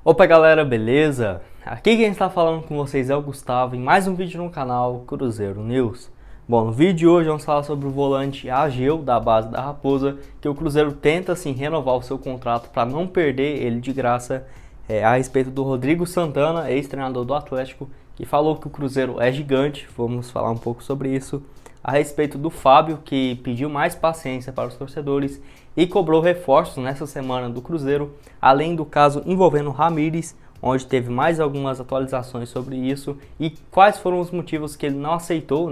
Opa galera, beleza? Aqui quem está falando com vocês é o Gustavo em mais um vídeo no canal Cruzeiro News. Bom, no vídeo de hoje vamos falar sobre o volante Ageu da base da Raposa, que o Cruzeiro tenta sim renovar o seu contrato para não perder ele de graça, a respeito do Rodrigo Santana, ex-treinador do Atlético, que falou que o Cruzeiro é gigante. Vamos falar um pouco sobre isso. A respeito do Fábio, que pediu mais paciência para os torcedores e cobrou reforços nessa semana do Cruzeiro, além do caso envolvendo Ramires, onde teve mais algumas atualizações sobre isso e quais foram os motivos que ele não aceitou,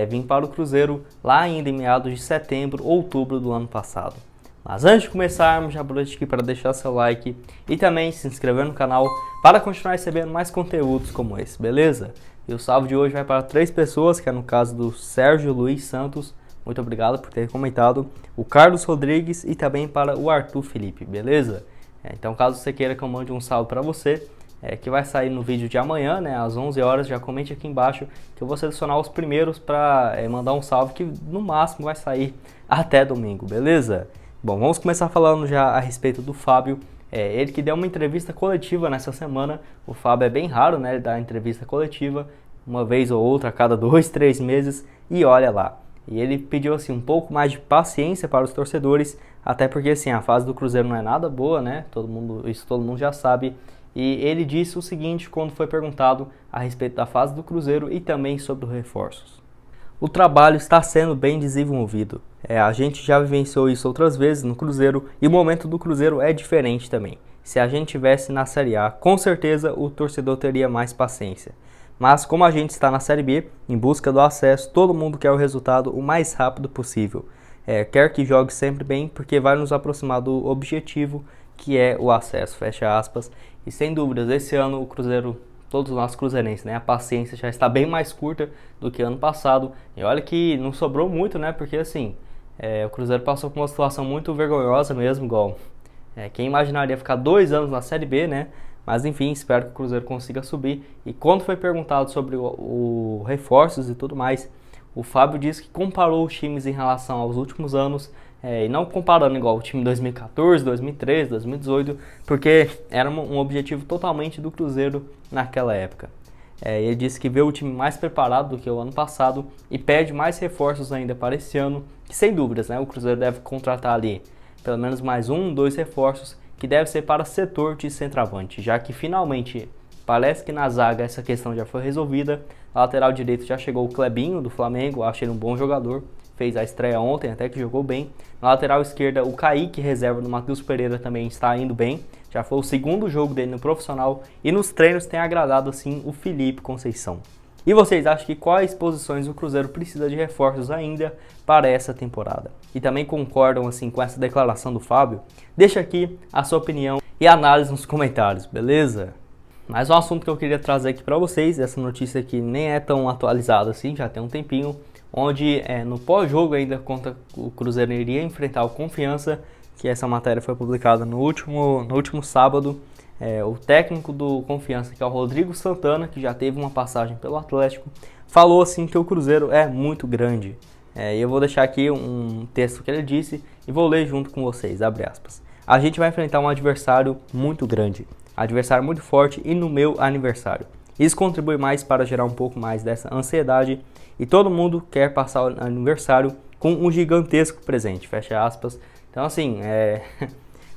vir para o Cruzeiro lá ainda em meados de setembro, outubro do ano passado. Mas antes de começarmos, já aproveito aqui para deixar seu like e também se inscrever no canal para continuar recebendo mais conteúdos como esse, beleza? E o salve de hoje vai para 3 pessoas, que é no caso do Sérgio Luiz Santos, muito obrigado por ter comentado, o Carlos Rodrigues e também para o Arthur Felipe, beleza? Então caso você queira que eu mande um salve para você, que vai sair no vídeo de amanhã, às 11 horas, já comente aqui embaixo que eu vou selecionar os primeiros para mandar um salve que no máximo vai sair até domingo, beleza? Bom, vamos começar falando já a respeito do Fábio. Ele que deu uma entrevista coletiva nessa semana. O Fábio é bem raro, ele dar entrevista coletiva, uma vez ou outra a cada 2, 3 meses, e olha lá. E ele pediu assim um pouco mais de paciência para os torcedores, até porque assim a fase do Cruzeiro não é nada boa, todo mundo já sabe. E ele disse o seguinte quando foi perguntado a respeito da fase do Cruzeiro e também sobre os reforços: o trabalho está sendo bem desenvolvido. A gente já vivenciou isso outras vezes no Cruzeiro e o momento do Cruzeiro é diferente também. Se a gente estivesse na Série A, com certeza o torcedor teria mais paciência. Mas como a gente está na Série B, em busca do acesso, todo mundo quer o resultado o mais rápido possível. Quer que jogue sempre bem, porque vai nos aproximar do objetivo, que é o acesso, fecha aspas. E sem dúvidas, esse ano o Cruzeiro, todos nós cruzeirenses, a paciência já está bem mais curta do que ano passado. E olha que não sobrou muito, porque assim, o Cruzeiro passou por uma situação muito vergonhosa mesmo, igual quem imaginaria ficar 2 anos na Série B, Mas enfim, espero que o Cruzeiro consiga subir. E quando foi perguntado sobre o reforços e tudo mais, o Fábio disse que comparou os times em relação aos últimos anos, e não comparando igual o time 2014, 2013, 2018, porque era um objetivo totalmente do Cruzeiro naquela época. Ele disse que vê o time mais preparado do que o ano passado e pede mais reforços ainda para esse ano, que sem dúvidas, o Cruzeiro deve contratar ali pelo menos mais 1, 2 reforços, que deve ser para setor de centroavante, já que finalmente parece que na zaga essa questão já foi resolvida. Na lateral direito já chegou o Clebinho do Flamengo, acho ele um bom jogador, fez a estreia ontem, até que jogou bem. Na lateral esquerda o Kaique, reserva do Matheus Pereira, também está indo bem, já foi o segundo jogo dele no profissional e nos treinos tem agradado assim o Felipe Conceição. E vocês acham que quais posições o Cruzeiro precisa de reforços ainda para essa temporada? E também concordam assim com essa declaração do Fábio? Deixa aqui a sua opinião e análise nos comentários, beleza? Mas um assunto que eu queria trazer aqui para vocês, essa notícia aqui nem é tão atualizada assim, já tem um tempinho, onde no pós-jogo ainda contra o Cruzeiro iria enfrentar o Confiança, que essa matéria foi publicada no último sábado. O técnico do Confiança, que é o Rodrigo Santana, que já teve uma passagem pelo Atlético, falou assim que o Cruzeiro é muito grande. Eu vou deixar aqui um texto que ele disse e vou ler junto com vocês, abre aspas. A gente vai enfrentar um adversário muito grande, adversário muito forte e no meu aniversário. Isso contribui mais para gerar um pouco mais dessa ansiedade e todo mundo quer passar o aniversário com um gigantesco presente, fecha aspas. Então assim,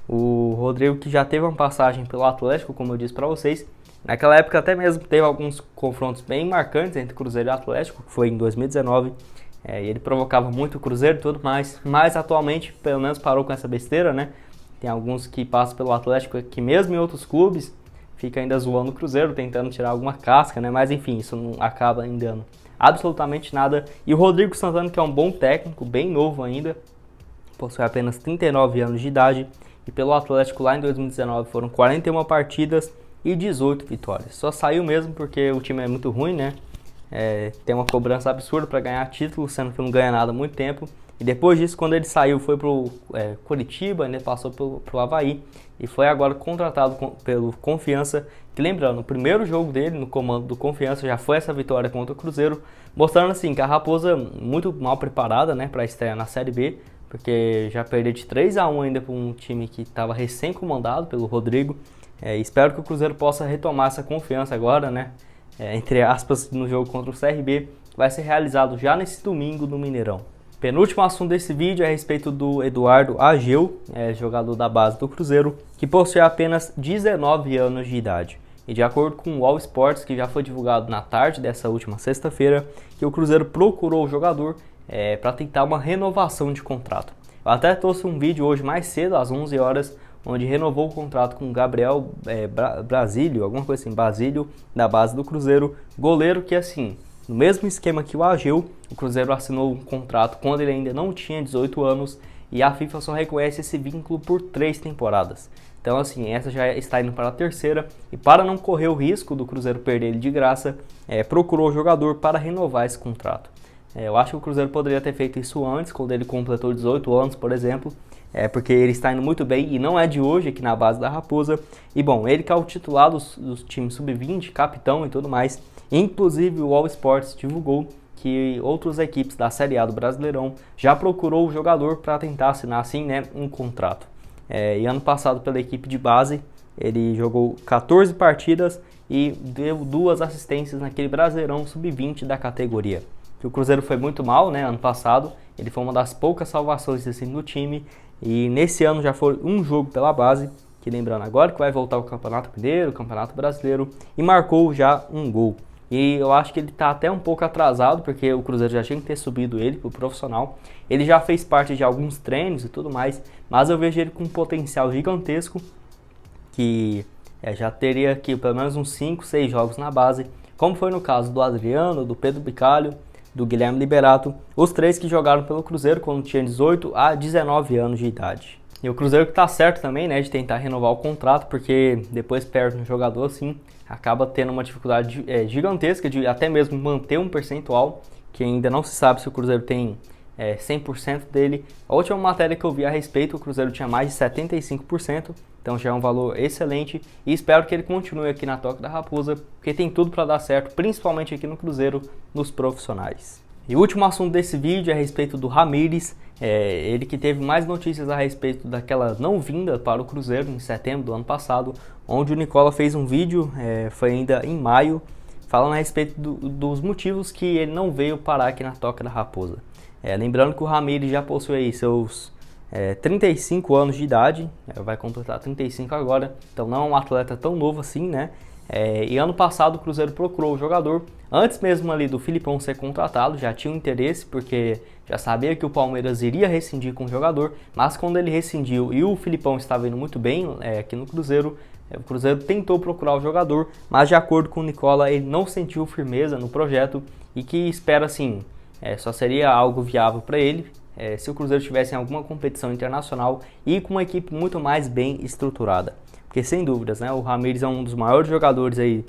o Rodrigo, que já teve uma passagem pelo Atlético, como eu disse para vocês, naquela época até mesmo teve alguns confrontos bem marcantes entre Cruzeiro e Atlético, que foi em 2019, e ele provocava muito o Cruzeiro e tudo mais, mas atualmente pelo menos parou com essa besteira, Tem alguns que passam pelo Atlético que mesmo em outros clubes fica ainda zoando o Cruzeiro, tentando tirar alguma casca, Mas enfim, isso não acaba ainda dando absolutamente nada. E o Rodrigo Santana, que é um bom técnico, bem novo ainda, possui apenas 39 anos de idade, e pelo Atlético lá em 2019 foram 41 partidas e 18 vitórias. Só saiu mesmo porque o time é muito ruim, tem uma cobrança absurda para ganhar título, sendo que não ganha nada há muito tempo. E depois disso, quando ele saiu, foi pro Curitiba, ainda passou pro Avaí e foi agora contratado pelo Confiança. Que lembrando, o primeiro jogo dele no comando do Confiança já foi essa vitória contra o Cruzeiro, mostrando assim que a Raposa muito mal preparada, para estrear na Série B. Porque já perdeu de 3-1 ainda para um time que estava recém-comandado pelo Rodrigo. Espero que o Cruzeiro possa retomar essa confiança agora, né? Entre aspas, no jogo contra o CRB, que vai ser realizado já nesse domingo no Mineirão. Penúltimo assunto desse vídeo é a respeito do Eduardo Ageu, jogador da base do Cruzeiro, que possui apenas 19 anos de idade. E de acordo com o All Sports, que já foi divulgado na tarde dessa última sexta-feira, que o Cruzeiro procurou o jogador para tentar uma renovação de contrato. Eu até trouxe um vídeo hoje mais cedo, às 11 horas, onde renovou o contrato com o Gabriel Brasílio, alguma coisa assim, Basílio, da base do Cruzeiro, goleiro que assim, no mesmo esquema que o Ageu, o Cruzeiro assinou um contrato quando ele ainda não tinha 18 anos e a FIFA só reconhece esse vínculo por 3 temporadas. Então assim, essa já está indo para a terceira e para não correr o risco do Cruzeiro perder ele de graça, procurou o jogador para renovar esse contrato. Eu acho que o Cruzeiro poderia ter feito isso antes, quando ele completou 18 anos, por exemplo, porque ele está indo muito bem e não é de hoje aqui na base da Raposa. E bom, ele que é o titular dos times sub-20, capitão e tudo mais. Inclusive o All Sports divulgou que outras equipes da Série A do Brasileirão já procurou o jogador para tentar assinar assim, né, um contrato. E ano passado pela equipe de base, ele jogou 14 partidas e deu 2 assistências naquele Brasileirão sub-20 da categoria. O Cruzeiro foi muito mal, né, ano passado, ele foi uma das poucas salvações assim, do time, e nesse ano já foi um jogo pela base, que lembrando agora que vai voltar o Campeonato Mineiro, o Campeonato Brasileiro, e marcou já um gol. E eu acho que ele está até um pouco atrasado, porque o Cruzeiro já tinha que ter subido ele para o profissional, ele já fez parte de alguns treinos e tudo mais, mas eu vejo ele com um potencial gigantesco, que já teria aqui pelo menos uns 5, 6 jogos na base, como foi no caso do Adriano, do Pedro Bicalho, do Guilherme Liberato, os 3 que jogaram pelo Cruzeiro quando tinham 18 a 19 anos de idade. E o Cruzeiro que tá certo também, né, de tentar renovar o contrato, porque depois perde um jogador assim, acaba tendo uma dificuldade gigantesca de até mesmo manter um percentual, que ainda não se sabe se o Cruzeiro tem 100% dele. A última matéria que eu vi a respeito, o Cruzeiro tinha mais de 75%, então já é um valor excelente e espero que ele continue aqui na Toca da Raposa, porque tem tudo para dar certo, principalmente aqui no Cruzeiro, nos profissionais. E o último assunto desse vídeo é a respeito do Ramires, ele que teve mais notícias a respeito daquela não vinda para o Cruzeiro em setembro do ano passado, onde o Nicola fez um vídeo, foi ainda em maio, falando a respeito dos motivos que ele não veio parar aqui na Toca da Raposa. Lembrando que o Ramires já possui aí seus 35 anos de idade, vai completar 35 agora, então não é um atleta tão novo assim, né? E ano passado o Cruzeiro procurou o jogador, antes mesmo ali do Filipão ser contratado, já tinha um interesse, porque já sabia que o Palmeiras iria rescindir com o jogador, mas quando ele rescindiu e o Filipão estava indo muito bem aqui no Cruzeiro, o Cruzeiro tentou procurar o jogador, mas de acordo com o Nicola, ele não sentiu firmeza no projeto e que espera assim, só seria algo viável para ele se o Cruzeiro estivesse em alguma competição internacional e com uma equipe muito mais bem estruturada. Porque sem dúvidas, né, o Ramires é um dos maiores jogadores aí,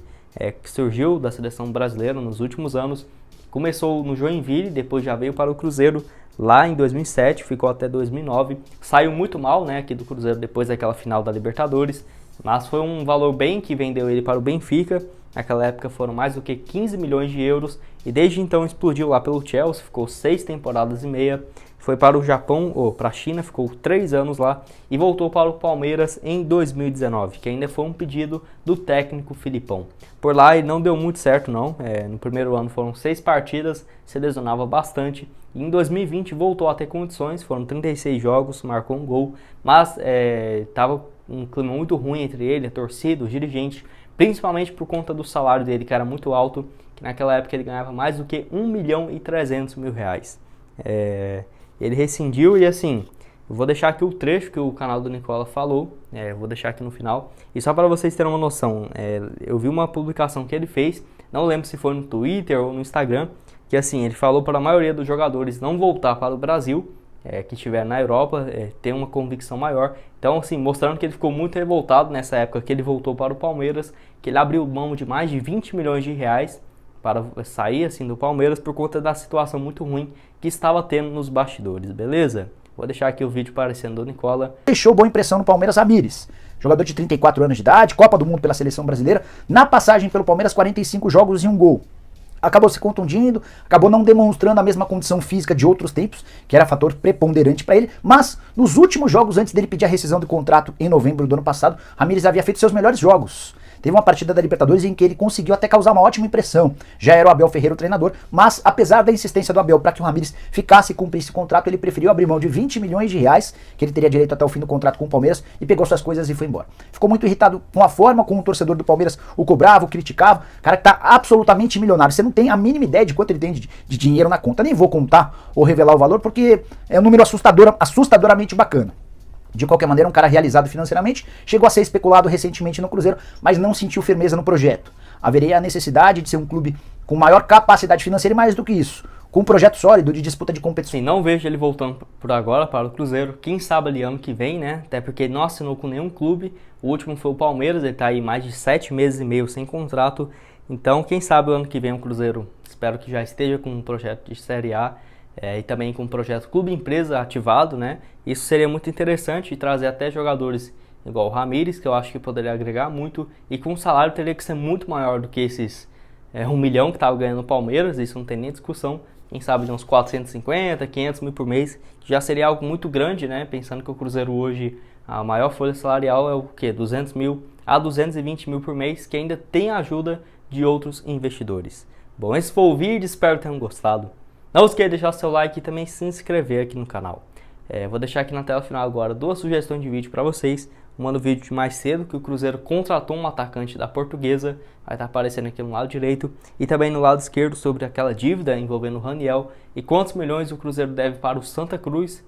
que surgiu da seleção brasileira nos últimos anos. Começou no Joinville, depois já veio para o Cruzeiro lá em 2007, ficou até 2009. Saiu muito mal, né, aqui do Cruzeiro depois daquela final da Libertadores, mas foi um valor bem que vendeu ele para o Benfica. Naquela época foram mais do que 15 milhões de euros e desde então explodiu lá pelo Chelsea, ficou 6 temporadas e meia. Foi para o Japão, ou para a China, ficou 3 anos lá e voltou para o Palmeiras em 2019, que ainda foi um pedido do técnico Filipão. Por lá ele não deu muito certo não, no primeiro ano foram 6 partidas, se lesionava bastante. E em 2020 voltou a ter condições, foram 36 jogos, marcou um gol, mas estava um clima muito ruim entre ele, a torcida, os dirigentes, principalmente por conta do salário dele, que era muito alto, que naquela época ele ganhava mais do que 1.300.000 reais. Ele rescindiu e assim, eu vou deixar aqui o trecho que o canal do Nicola falou, vou deixar aqui no final. E só para vocês terem uma noção, eu vi uma publicação que ele fez, não lembro se foi no Twitter ou no Instagram, que assim, ele falou para a maioria dos jogadores não voltar para o Brasil, que estiver na Europa, ter uma convicção maior. Então assim, mostrando que ele ficou muito revoltado nessa época que ele voltou para o Palmeiras, que ele abriu mão de mais de 20 milhões de reais para sair assim do Palmeiras por conta da situação muito ruim que estava tendo nos bastidores, beleza? Vou deixar aqui o vídeo aparecendo do Nicola. Deixou boa impressão no Palmeiras Ramires, jogador de 34 anos de idade, Copa do Mundo pela seleção brasileira, na passagem pelo Palmeiras 45 jogos e 1 gol. acabou se contundindo, acabou não demonstrando a mesma condição física de outros tempos, que era fator preponderante para ele, mas nos últimos jogos, antes dele pedir a rescisão do contrato em novembro do ano passado, Ramírez havia feito seus melhores jogos. Teve uma partida da Libertadores em que ele conseguiu até causar uma ótima impressão. Já era o Abel Ferreira o treinador, mas apesar da insistência do Abel para que o Ramírez ficasse e cumprisse o contrato, ele preferiu abrir mão de 20 milhões de reais, que ele teria direito até o fim do contrato com o Palmeiras, e pegou suas coisas e foi embora. Ficou muito irritado com a forma como o torcedor do Palmeiras o cobrava, o criticava. Cara que tá absolutamente milionário. Você não tem a mínima ideia de quanto ele tem de dinheiro na conta. Nem vou contar ou revelar o valor, porque é um número assustadoramente bacana. De qualquer maneira, um cara realizado financeiramente, chegou a ser especulado recentemente no Cruzeiro, mas não sentiu firmeza no projeto. Haveria a necessidade de ser um clube com maior capacidade financeira e mais do que isso, com um projeto sólido de disputa de competição. Sim, não vejo ele voltando por agora para o Cruzeiro, quem sabe ali ano que vem, né? Até porque não assinou com nenhum clube, o último foi o Palmeiras, ele tá aí mais de 7 meses e meio sem contrato, então quem sabe o ano que vem o Cruzeiro, espero que já esteja com um projeto de Série A, e também com o projeto Clube Empresa ativado, né? Isso seria muito interessante e trazer até jogadores igual o Ramírez, que eu acho que poderia agregar muito, e com um salário teria que ser muito maior do que esses 1 milhão que estava ganhando no Palmeiras, isso não tem nem discussão. Quem sabe de uns 450, 500 mil por mês, que já seria algo muito grande, né? Pensando que o Cruzeiro hoje, a maior folha salarial é o quê? 200 mil a 220 mil por mês, que ainda tem a ajuda de outros investidores. Bom, esse foi o vídeo, espero que tenham gostado. Não esqueça de deixar seu like e também se inscrever aqui no canal. Vou deixar aqui na tela final agora 2 sugestões de vídeo para vocês. Uma no vídeo de mais cedo, que o Cruzeiro contratou um atacante da Portuguesa, vai estar aparecendo aqui no lado direito, e também no lado esquerdo sobre aquela dívida envolvendo o Raniel e quantos milhões o Cruzeiro deve para o Santa Cruz,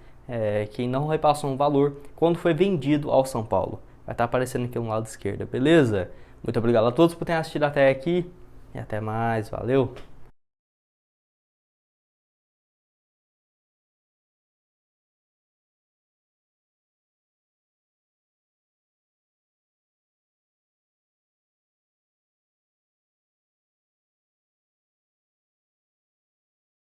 que não repassou um valor quando foi vendido ao São Paulo. Vai estar aparecendo aqui no lado esquerdo, beleza? Muito obrigado a todos por terem assistido até aqui e até mais, valeu!